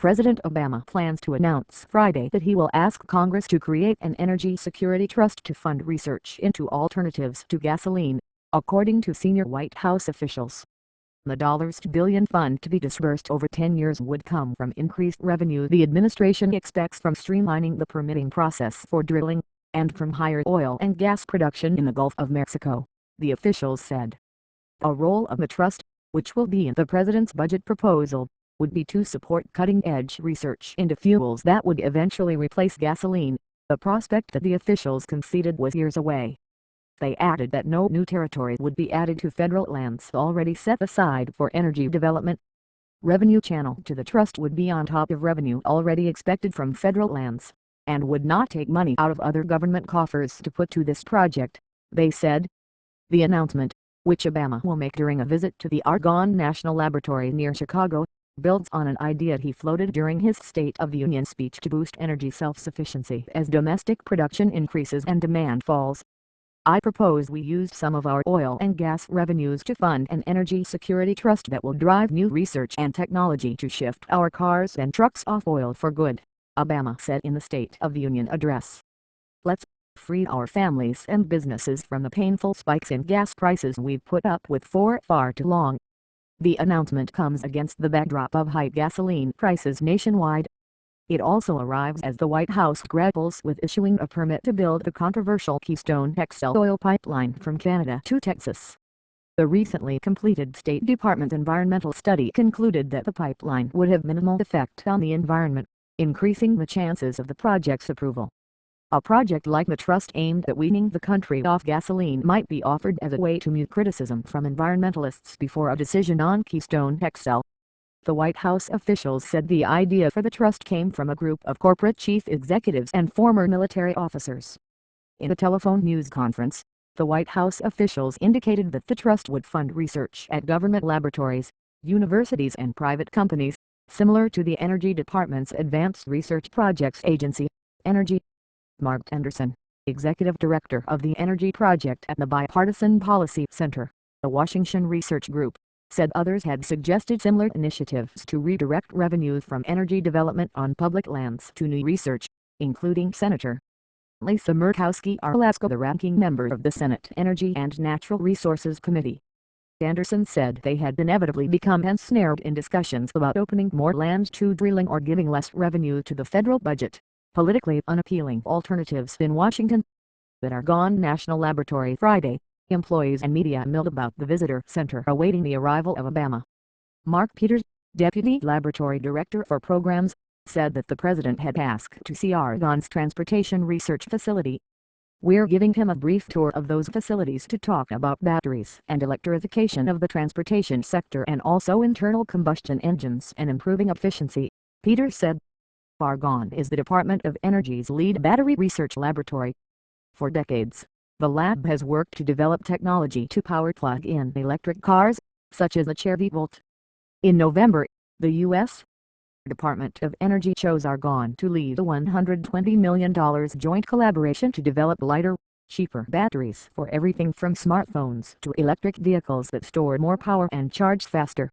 President Obama plans to announce Friday that he will ask Congress to create an energy security trust to fund research into alternatives to gasoline, according to senior White House officials. The $2 billion fund to be disbursed over 10 years would come from increased revenue the administration expects from streamlining the permitting process for drilling, and from higher oil and gas production in the Gulf of Mexico, the officials said. A role of the trust, which will be in the president's budget proposal, would be to support cutting-edge research into fuels that would eventually replace gasoline, a prospect that the officials conceded was years away. They added that no new territory would be added to federal lands already set aside for energy development. Revenue channel to the trust would be on top of revenue already expected from federal lands, and would not take money out of other government coffers to put to this project, they said. The announcement, which Obama will make during a visit to the Argonne National Laboratory near Chicago, builds on an idea he floated during his State of the Union speech to boost energy self-sufficiency as domestic production increases and demand falls. I propose we use some of our oil and gas revenues to fund an energy security trust that will drive new research and technology to shift our cars and trucks off oil for good, Obama said in the State of the Union address. Let's free our families and businesses from the painful spikes in gas prices we've put up with for far too long. The announcement comes against the backdrop of high gasoline prices nationwide. It also arrives as the White House grapples with issuing a permit to build the controversial Keystone XL oil pipeline from Canada to Texas. The recently completed State Department environmental study concluded that the pipeline would have minimal effect on the environment, increasing the chances of the project's approval. A project like the trust aimed at weaning the country off gasoline might be offered as a way to mute criticism from environmentalists before a decision on Keystone XL. The White House officials said the idea for the trust came from a group of corporate chief executives and former military officers. In a telephone news conference, the White House officials indicated that the trust would fund research at government laboratories, universities and private companies, similar to the Energy Department's Advanced Research Projects Agency, Energy. Mark Anderson, executive director of the Energy Project at the Bipartisan Policy Center, the Washington Research Group, said others had suggested similar initiatives to redirect revenue from energy development on public lands to new research, including Senator Lisa Murkowski-Arlasko, the ranking member of the Senate Energy and Natural Resources Committee. Anderson said they had inevitably become ensnared in discussions about opening more land to drilling or giving less revenue to the federal budget, politically unappealing alternatives in Washington. At Argonne National Laboratory Friday, employees and media milled about the visitor center awaiting the arrival of Obama. Mark Peters, deputy laboratory director for programs, said that the president had asked to see Argonne's transportation research facility. We're giving him a brief tour of those facilities to talk about batteries and electrification of the transportation sector and also internal combustion engines and improving efficiency, Peters said. Argonne is the Department of Energy's lead battery research laboratory. For decades, the lab has worked to develop technology to power plug-in electric cars, such as the Chevy Volt. In November, the U.S. Department of Energy chose Argonne to lead a $120 million joint collaboration to develop lighter, cheaper batteries for everything from smartphones to electric vehicles that store more power and charge faster.